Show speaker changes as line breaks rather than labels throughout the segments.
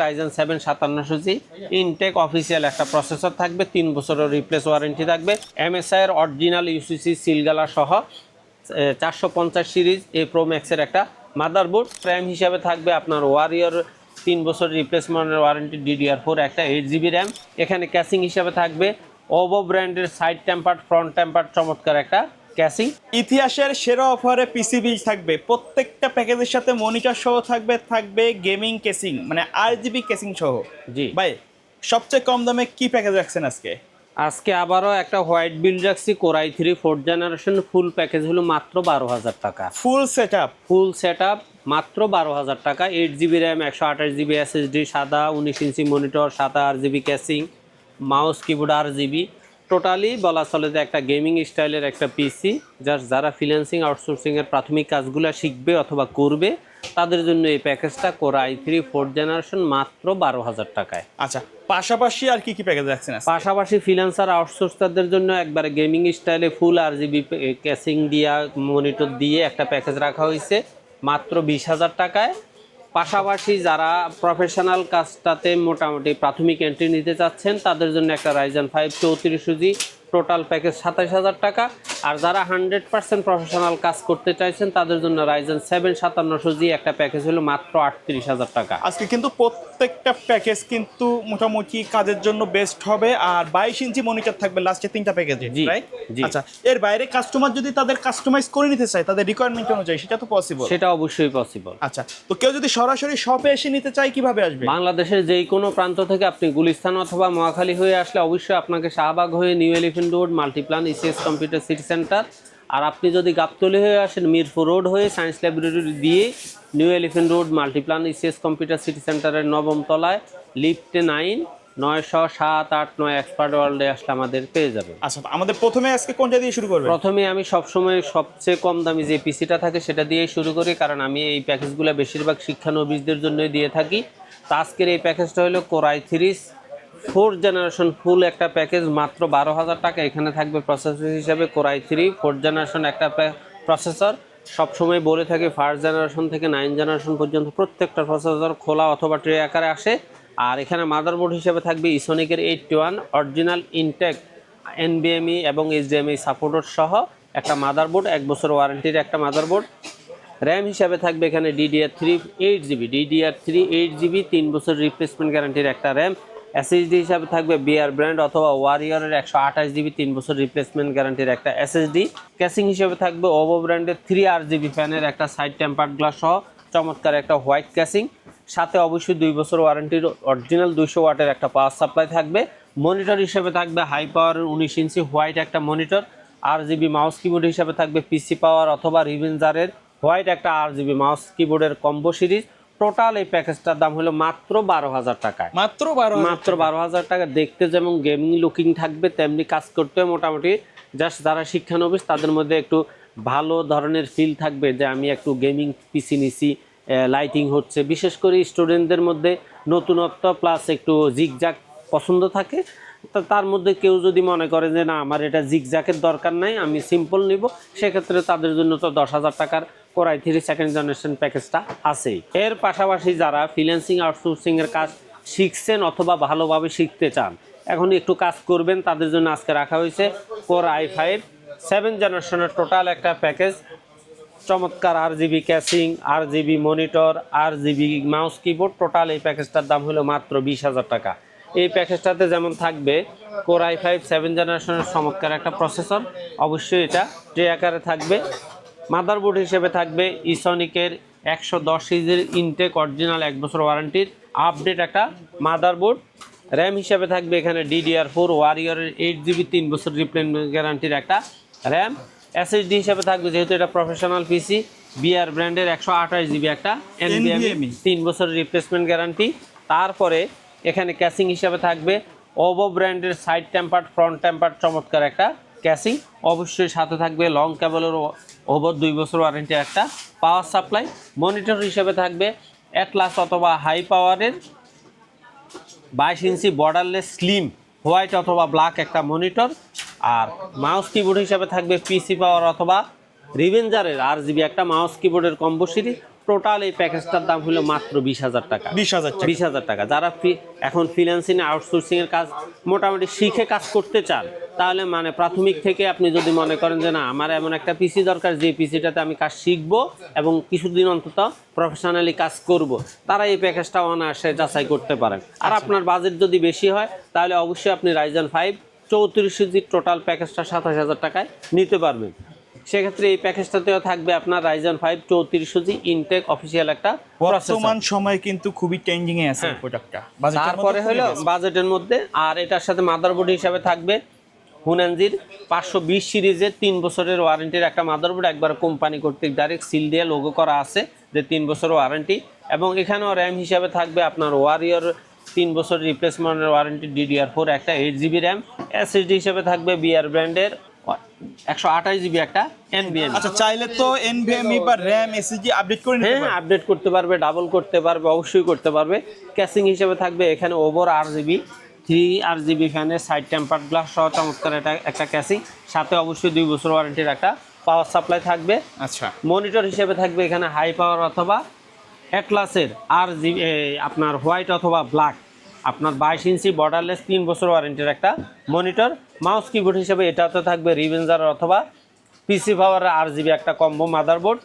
Ryzen 7 5700G intact official একটা processor থাকবে, 3 বছরের রিপ্লেস ওয়ারেন্টি থাকবে, MSI এর অরিজিনাল ইউসিসি সিলগালা সহ 450 সিরিজ এ প্রো ম্যাক্সের একটা মাদারবোর্ড। র্যাম হিসাবে থাকবে আপনার ওয়ারিয়র 3 বছর রিপ্লেসমেন্টের ওয়ারেন্টি, DDR4 একটা 8GB র্যাম। এখানে ক্যাসিং হিসাবে থাকবে ওভো ব্র্যান্ডের সাইড টেম্পার্ড ফ্রন্ট টেম্পার্ড চমৎকার একটা ক্যাসিং।
ইতিহাসের সেরা অফারে পিসিবি থাকবে, প্রত্যেকটা প্যাকেজের সাথে মনিটর সহ থাকবে গেমিং কেসিং, মানে RGB কেসিং সহ।
জি
ভাই, সবচেয়ে কম দামে কি প্যাকেজ রাখছেন আজকে?
আজকে আবারও একটা হোয়াইট বিল্ড রাখছি, Core i3 4th generation, full package হলো মাত্র 12,000 টাকা।
ফুল সেট আপ
মাত্র 12,000 টাকা। 8GB র্যাম, 128GB SSD, সাদা 19 ইঞ্চি মনিটর, সাদা RGB casing, mouse keyboard RGB, totally বলা চলে যে একটা গেমিং স্টাইলের একটা পিসি। জাস্ট যারা ফ্রিল্যান্সিং আউটসোর্সিংয়ের প্রাথমিক কাজগুলো শিখবে অথবা করবে তাদের জন্য এই প্যাকেজটা Core i3 4th জেনারেশন মাত্র 12,000 টাকায়।
আচ্ছা, পাশাপাশি আর কি কি প্যাকেজ রাখছেন?
পাশাপাশি ফ্রিল্যান্সার আউটসোর্সারদের জন্য একবারে গেমিং স্টাইলে ফুল RGB ক্যাসিং দিয়া মনিটর দিয়ে একটা প্যাকেজ রাখা হয়েছে মাত্র 20,000 টাকায়। পাশাপাশি যারা প্রফেশনাল কাজটাতে মোটামুটি প্রাথমিক এন্ট্রি নিতে চাচ্ছেন তাদের জন্য একটা Ryzen 5 3400G টোটাল প্যাকেজ 27,000 টাকা। আর যারা 100% প্রফেশনাল কাজ করতে চাইছেন তাদের জন্য Ryzen 7 5700G একটা প্যাকেজ হলো মাত্র 38,000 টাকা।
আজকে কিন্তু প্রত্যেকটা প্যাকেজ কিন্তু মোটামুটি কাজের জন্য বেস্ট হবে। আর 22 ইঞ্চি মনিটর থাকবে লাস্টে 3টা প্যাকেজে, রাইট? আচ্ছা, এর বাইরে কাস্টমার যদি তাদের কাস্টমাইজ করে নিতে চায় তাদের রিকোয়ারমেন্ট অনুযায়ী, সেটা তো পসিবল?
সেটা অবশ্যই পসিবল।
আচ্ছা, তো কেউ যদি সরাসরি শপে এসে নিতে চায় কিভাবে আসবে?
বাংলাদেশের যেই কোনো প্রান্ত থেকে আপনি গুলিস্তান অথবা মহাখালী হয়ে আসলে অবশ্যই আপনাকে শাহবাগ হয়ে new elephant road multiplan ECS computer city centre, আর আপনি যদি গাবতলী হয়ে আসেন মিরপুর রোড হয়ে সায়েন্স লাইব্রেরি দিয়ে new elephant road multiplan ECS computer city সেন্টারের 9ম তলায় লিফটে 9 907-8-9 এক্সপার্ট ওয়ার্ল্ডে আসলে আমাদের পেয়ে যাবে।
আচ্ছা, আমাদের প্রথমে আজকে কোনটা দিয়ে শুরু করব?
প্রথমে আমি সবসময় সবচেয়ে কম দামি যে পিসিটা থাকে সেটা দিয়ে শুরু করি, কারণ আমি এই প্যাকেজগুলো বেশিরভাগ শিক্ষানবিশদের জন্যই দিয়ে থাকি। তো আজকের এই প্যাকেজটা হলো Core i3 4th জেনারেশন ফুল একটা প্যাকেজ মাত্র 12,000 টাকা। এখানে থাকবে প্রসেসর হিসাবে Core i3 4th জেনারেশন একটা প্রসেসর। সবসময় বলে থাকি 1st জেনারেশন থেকে 9th জেনারেশন পর্যন্ত প্রত্যেকটা প্রসেসর খোলা অথবা ট্রে আকারে আসে। আর এখানে মাদারবোর্ড হিসেবে থাকবে ইসোনিকের 81 অরিজিনাল ইনটেক NVMe এবং HDMI সাপোর্টেড সহ একটা মাদারবোর্ড, 1 বছর ওয়ারেন্টির একটা মাদারবোর্ড। র্যাম হিসাবে থাকবে এখানে DDR3 8GB 3 বছর রিপ্লেসমেন্ট গ্যারান্টির একটা র্যাম। SSD হিসাবে থাকবে বিআর ব্র্যান্ড অথবা ওয়ারিয়রের 128GB 3 বছর রিপ্লেসমেন্ট গ্যারান্টির একটা SSD। ক্যাসিং হিসাবে থাকবে ওভো ব্র্যান্ডের 3 RGB ফ্যানের একটা সাইড টেম্পার্ড গ্লাস সহ চমৎকার একটা হোয়াইট ক্যাসিং। সাথে অবশ্যই 2 বছর ওয়ারেন্টির অরিজিনাল 200 ওয়াটের একটা পাওয়ার সাপ্লাই থাকবে। মনিটর হিসেবে থাকবে হাই পাওয়ারের 19 ইঞ্চি হোয়াইট একটা মনিটর। RGB মাউস কিবোর্ড হিসেবে থাকবে পিসি পাওয়ার অথবা রিভেঞ্জারের হোয়াইট একটা RGB মাউস কিবোর্ডের কম্বো সিরিজ। টোটাল এই প্যাকেজটার দাম হলো মাত্র 12,000 টাকায়।
মাত্র
12,000 টাকা। দেখতে যেমন গেমিং লুকিং থাকবে তেমনি কাজ করতে মোটামুটি জাস্ট যারা শিক্ষানবিশ তাদের মধ্যে একটু ভালো ধরনের ফিল থাকবে যে আমি একটু গেমিং পিসি নিছি, লাইটিং হচ্ছে। বিশেষ করে স্টুডেন্টদের মধ্যে নতুনত্ব প্লাস একটু জিগজাগ পছন্দ থাকে। তো তার মধ্যে কেউ যদি মনে করে যে না আমার এটা জিগজাগের দরকার নাই, আমি সিম্পল নিব, সেক্ষেত্রে তাদের জন্য তো 10,000 টাকার Core i3 2nd জেনারেশন প্যাকেজটা আছেই। এর পাশাপাশি যারা ফ্রিল্যান্সিং আউটসোর্সিংয়ের কাজ শিখছেন অথবা ভালোভাবে শিখতে চান, এখন একটু কাজ করবেন, তাদের জন্য আজকে রাখা হয়েছে Core i5 7th জেনারেশনের টোটাল একটা প্যাকেজ। চমৎকার RGB casing, RGB monitor, RGB mouse keyboard. Total এই প্যাকেজটার দাম হলো মাত্র 20,000 টাকা। এই প্যাকেজটাতে যেমন থাকবে Core i5 7th জেনারেশনের চমৎকার একটা প্রসেসর, অবশ্যই এটা ট্রে আকারে থাকবে। মাদারবোর্ড হিসেবে থাকবে ইসোনিকের 110 সিরিজের ইনটেক অরিজিনাল 1 বছর ওয়ারেন্টির আপডেট একটা মাদারবোর্ড। র্যাম হিসেবে থাকবে এখানে DDR4 ওয়ারিয়রের 8GB 3 বছর রিপ্লেসমেন্ট গ্যারান্টির একটা র্যাম। SSD হিসেবে থাকবে, যেহেতু এটা প্রফেশনাল পিসি, বিআর ব্র্যান্ডের 128GB একটা NVMe 3 বছর রিপ্লেসমেন্ট গ্যারান্টি। তারপরে এখানে ক্যাসিং হিসেবে থাকবে ওভো ব্র্যান্ডের সাইড টেম্পার্ড ফ্রন্ট টেম্পার্ড চমৎকার একটা ক্যাসিং। অবশ্যই সাথে থাকবে লং কেবলের ওভার 2 বছর ওয়ারেন্টি একটা পাওয়ার সাপ্লাই। মনিটর হিসেবে থাকবে অ্যাটলাস অথবা হাই পাওয়ারের 22 ইঞ্চি বর্ডারলেস স্লিম হোয়াইট অথবা ব্ল্যাক একটা মনিটর। আর মাউস কিবোর্ড হিসাবে থাকবে পিসি পাওয়ার অথবা রিভেঞ্জারের RGB একটা মাউস কিবোর্ডের কম্বো সিরিজ। টোটাল এই প্যাকেজটার দাম হলো মাত্র 20,000 টাকা।
20,000 টাকা।
20,000 টাকা। যারা এখন ফ্রিল্যান্সিং আউটসোর্সিং এর কাজ মোটামুটি শিখে কাজ করতে চান, তাহলে মানে প্রাথমিক থেকে আপনি যদি মনে করেন যে না আমার এমন একটা পিসি দরকার যে পিসিটাতে আমি কাজ শিখবো এবং কিছুদিন অন্তত প্রফেশনালি কাজ করব, তারা এই প্যাকেজটা অনায়াসে যাচাই করতে পারেন। আর আপনার বাজেট যদি বেশি হয় তাহলে অবশ্যই আপনি রাইজেন 5 34 জিবি টোটাল প্যাকেজটা 27,000 টাকায় নিতে পারবেন। সেক্ষেত্রে এই প্যাকেজটাতেও থাকবে আপনার রাইজেন 5 34 জিবি ইনটেক অফিসিয়াল একটা
বর্তমান সময় কিন্তু খুবই ট্রেন্ডিং এ আছে প্রোডাক্টটা।
তারপরে হলো বাজেটের মধ্যে, আর এটার সাথে মাদারবোর্ড হিসাবে থাকবে হুনানজির 520 সিরিজের 3 বছরের ওয়ারেন্টির একটা মাদারবোর্ড, একবার কোম্পানি কর্তৃক ডাইরেক্ট সিল দিয়ে লোগো করা আছে যে 3 বছর ওয়ারেন্টি। এবং এখানেও র্যাম হিসাবে থাকবে আপনার ওয়ারিয়র 3 বছর রিপ্লেসমেন্টের ওয়ারেন্টি, DDR4 একটা 8 জিবি র্যাম, SSD হিসাবে থাকবে বিআর ব্র্যান্ডের 128 জিবি একটা NVMe।
আচ্ছা, চাইলে তো NVMe বা RAM SSD আপডেট করে নিতে পারবে।
আপডেট করতে পারবে, ডাবল করতে পারবে, অবশ্যই করতে পারবে। ক্যাসিং হিসেবে থাকবে এখানে ওভার RGB 3 RGB ফ্যানের সাইড টেম্পার্ড গ্লাস সহ চমৎকার একটা ক্যাসিং, সাথে অবশ্যই 2 বছর ওয়ারেন্টির একটা পাওয়ার সাপ্লাই থাকবে।
আচ্ছা,
মনিটর হিসেবে থাকবে এখানে হাই পাওয়ার অথবা অ্যাটলাসের RGB আপনার হোয়াইট অথবা ব্ল্যাক আপনার 22 ইঞ্চি বর্ডারলেস 3 বছর ওয়ারেন্টির একটা মনিটর। মাউস কিবোর্ড হিসেবে এটাতে থাকবে রিভেঞ্জার অথবা পিসি পাওয়ারের RGB একটা combo motherboard,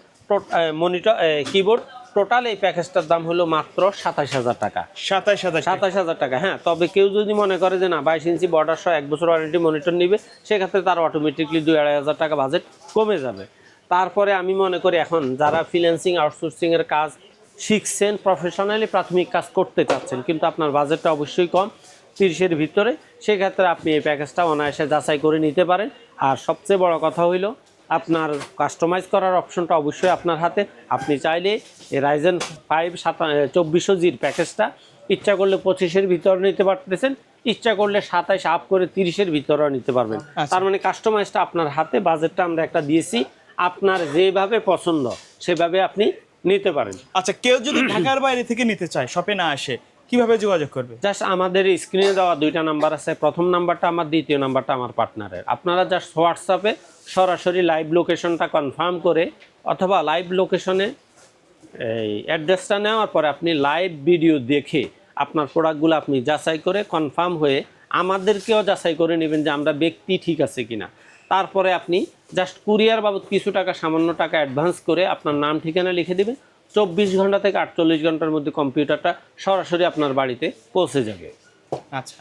monitor, keyboard. Total এই প্যাকেজটার দাম হলো মাত্র 27,000 টাকা। 27,000 টাকা। হ্যাঁ, তবে কেউ যদি মনে করে যে না 22 ইঞ্চি বর্ডার সহ 1 বছর ওয়ারেন্টি মনিটর নিবে, সেক্ষেত্রে তার অটোমেটিকলি 2-2,500 টাকা বাজেট কমে যাবে। তারপরে আমি মনে করি এখন যারা ফ্রিল্যান্সিং আউটসোর্সিংয়ের কাজ শিখছেন, প্রফেশনালি প্রাথমিক কাজ করতে চাচ্ছেন, কিন্তু আপনার বাজেটটা অবশ্যই কম 30-এর ভিতরে, সেক্ষেত্রে আপনি এই প্যাকেজটা অনায়াসে যাচাই করে নিতে পারেন। আর সবচেয়ে বড় কথা হইল আপনার কাস্টমাইজ করার অপশনটা অবশ্যই আপনার হাতে। আপনি চাইলে এই রাইজেন 5 2400 জির প্যাকেজটা ইচ্ছা করলে 25-এর ভিতরে নিতে পারতেছেন, ইচ্ছা করলে 27 আপ করে 30-এর ভিতরেও নিতে পারবেন। তার মানে কাস্টমাইজটা আপনার হাতে, বাজেটটা আমরা একটা দিয়েছি, আপনার যেভাবে পছন্দ সেভাবে আপনি নিতে পারেন।
আচ্ছা, কেউ যদি ঢাকার বাইরে থেকে নিতে চায়, শপে না আসে, কিভাবে যোগাযোগ করবে?
জাস্ট আমাদের স্ক্রিনে দেওয়া 2টা নাম্বার আছে, প্রথম নাম্বারটা আমার, দ্বিতীয় নাম্বারটা আমার পার্টনারের। আপনারা জাস্ট হোয়াটসঅ্যাপে সরাসরি লাইভ লোকেশনটা কনফার্ম করে অথবা লাইভ লোকেশনে এই অ্যাড্রেসটা নেওয়ার পরে আপনি লাইভ ভিডিও দেখে আপনার প্রোডাক্টগুলো আপনি যাচাই করে কনফার্ম হয়ে আমাদেরকেও যাচাই করে নেবেন যে আমরা ব্যক্তি ঠিক আছে কিনা। তারপরে আপনি জাস্ট কুরিয়ার বাবদ কিছু টাকা, সামান্য টাকা অ্যাডভান্স করে আপনার নাম ঠিকানা লিখে দেবেন। 24 ঘন্টা থেকে 48 ঘন্টার মধ্যে কম্পিউটারটা সরাসরি আপনার বাড়িতে পৌঁছে যাবে।
আচ্ছা,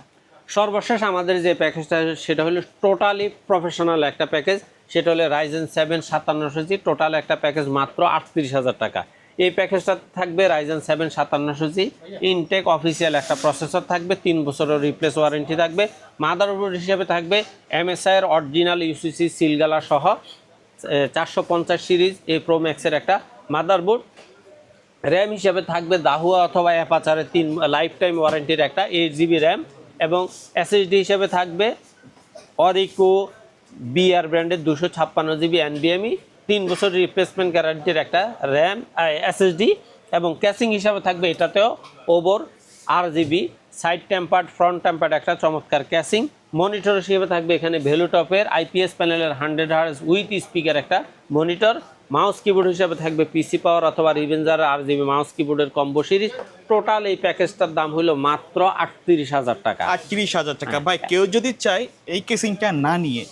সর্বশেষ আমাদের যে প্যাকেজটা সেটা হলো টোটালি প্রফেশনাল একটা প্যাকেজ, সেটা হলো রাইজেন 7 5700 জি, টোটাল একটা প্যাকেজ মাত্র 38,000 টাকা। এই প্যাকেজটা থাকবে রাইজেন 7 5700 জি ইনটেক অফিসিয়াল একটা প্রসেসর থাকবে, 3 বছরের রিপ্লেস ওয়ারেন্টি থাকবে। মাদারবোর্ড হিসেবে থাকবে MSI এর অরিজিনাল UCC সিলগালা সহ 450 সিরিজ এ প্রো ম্যাক্সের একটা মাদারবোর্ড। র্যাম হিসাবে থাকবে দাহুয়া অথবা অ্যাপাচারের 3 লাইফ টাইম ওয়ারেন্টির একটা 8 জিবি র্যাম, এবং SSD হিসাবে থাকবে অরিকো বিআর ব্র্যান্ডের 256 জিবি NVMe 3 বছর রিপ্লেসমেন্ট গ্যারান্টির একটা র্যাম SSD, এবং ক্যাসিং হিসাবে থাকবে এটাতেও over RGB side tempered front tempered একটা চমৎকার ক্যাসিং। মনিটর হিসেবে থাকবে এখানে ভেলুটপের IPS প্যানেলের 100 হার্জ উইথ স্পিকার একটা মনিটর। মাউস কিবোর্ড হিসাবে থাকবে পিসি পাওয়ার অথবা রিভেঞ্জার RGB মাউস কিবোর্ডের কম্বো সিরিজ। টোটাল এই প্যাকেজটার দাম হলো মাত্র 38,000 টাকা।
38,000 টাকা। ভাই, কেউ যদি চায় এই কেসিংটা না নিয়ে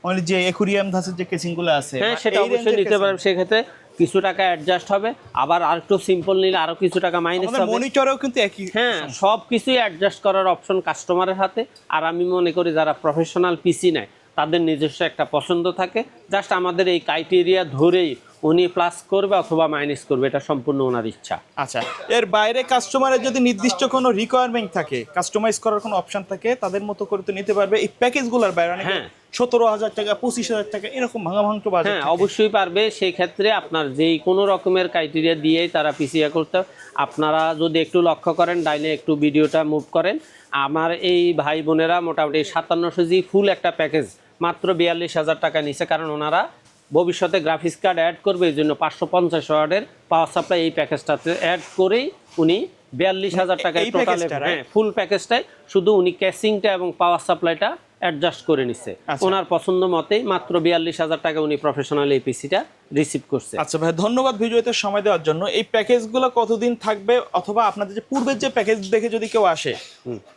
মানে যে অ্যাকুরিয়াম ধাঁচের যে কেসিংগুলো আছে,
হ্যাঁ সেটা অবশ্যই নিতে পারবে। সেক্ষেত্রে কিছু টাকা অ্যাডজাস্ট হবে, আবার আরেকটু সিম্পল নিলে আরো কিছু টাকা মাইনাস হবে।
মনিটরেও কিন্তু একই,
হ্যাঁ সব কিছুই অ্যাডজাস্ট করার অপশন কাস্টমারের হাতে। আর আমি মনে করি যারা প্রফেশনাল পিসি নেয় তাদের নিজস্ব একটা পছন্দ থাকে, জাস্ট আমাদের এই ক্রাইটেরিয়া ধরেই উনি প্লাস করবে অথবা মাইনাস করবে, এটা সম্পূর্ণ ওনার ইচ্ছা।
আচ্ছা, এর বাইরে কাস্টমারের যদি নির্দিষ্ট কোনো রিকোয়ারমেন্ট থাকে, কাস্টমাইজ করার কোনো অপশন থাকে, তাদের মতো করে তো নিতে পারবে। এই প্যাকেজগুলোর বাইরে অনেকে 17,000 টাকা 25,000 টাকা এরকম ভাঙা ভাঙটো বাজেট,
হ্যাঁ অবশ্যই পারবে। সেই ক্ষেত্রে আপনার যেই কোনো রকমের ক্রাইটেরিয়া দিয়েই তারা পিসিআ করতে। আপনারা যদি একটু লক্ষ্য করেন, ডাইনে একটু ভিডিওটা মুভ করেন, আমার এই ভাই বোনেরা মোটামুটি 5700 জি ফুল একটা প্যাকেজ মাত্র 42,000 টাকা নিচ্ছে, কারণ ওনারা ভবিষ্যতে গ্রাফিক্স কার্ড অ্যাড করবে, এই জন্য 550 ওয়াটের পাওয়ার সাপ্লাই এই প্যাকেজটাতে অ্যাড করেই উনি 42,000 টাকায় টোটাল ফুল প্যাকেজটাই, শুধু উনি ক্যাসিংটা এবং পাওয়ার সাপ্লাইটা অ্যাডজাস্ট করে নিচ্ছে
আচ্ছা।
ওনার পছন্দ মতেই মাত্র 42,000 টাকা উনি প্রফেশনাল এই পিসিটা রিসিভ করছে।
আচ্ছা ভাই, ধন্যবাদ ভিডিওতে সময় দেওয়ার জন্য। এই প্যাকেজগুলো কতদিন থাকবে, অথবা আপনাদের যে পূর্বের যে প্যাকেজ দেখে যদি কেউ আসে,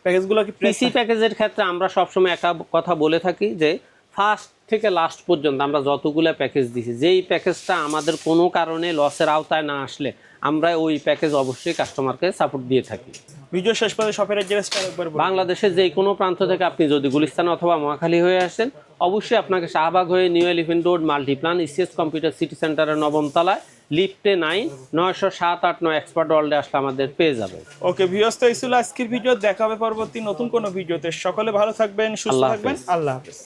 প্যাকেজগুলো কি
পিসি প্যাকেজের ক্ষেত্রে আমরা সবসময় একটা কথা বলে থাকি যে ফার্স্ট থেকে লাস্ট পর্যন্ত আমরা যতগুলো প্যাকেজ দিছি, যেই প্যাকেজটা আমাদের কোনো কারণে লসের আওতায় না আসলে আমরা ওই প্যাকেজ অবশ্যই কাস্টমারকে সাপোর্ট দিয়ে থাকি।
ভিডিও শেষ পর্যন্ত শপের অ্যাড্রেসটা একবার বলুন।
বাংলাদেশের যে কোনো প্রান্ত থেকে আপনি যদি গুলিস্তান অথবা মহাখালী হয়ে আসেন, অবশ্যই আপনাকে শাহবাগ হয়ে new elephant road Multiplan ECS computer city সেন্টারের 9ম তলায় লিফটে 9 এক্সপার্ট ওয়ার্ল্ডে আসলে আমাদের পেয়ে যাবে।
ওকে ভিউয়ার্স, তো এই ছিল আজকের ভিডিও। দেখা হবে পরবর্তী নতুন কোনো ভিডিওতে। সকলে ভালো থাকবেন, সুস্থ
আল্লাহ
থাকবেন,
হাফেজ।
আল্লাহ হাফেজ।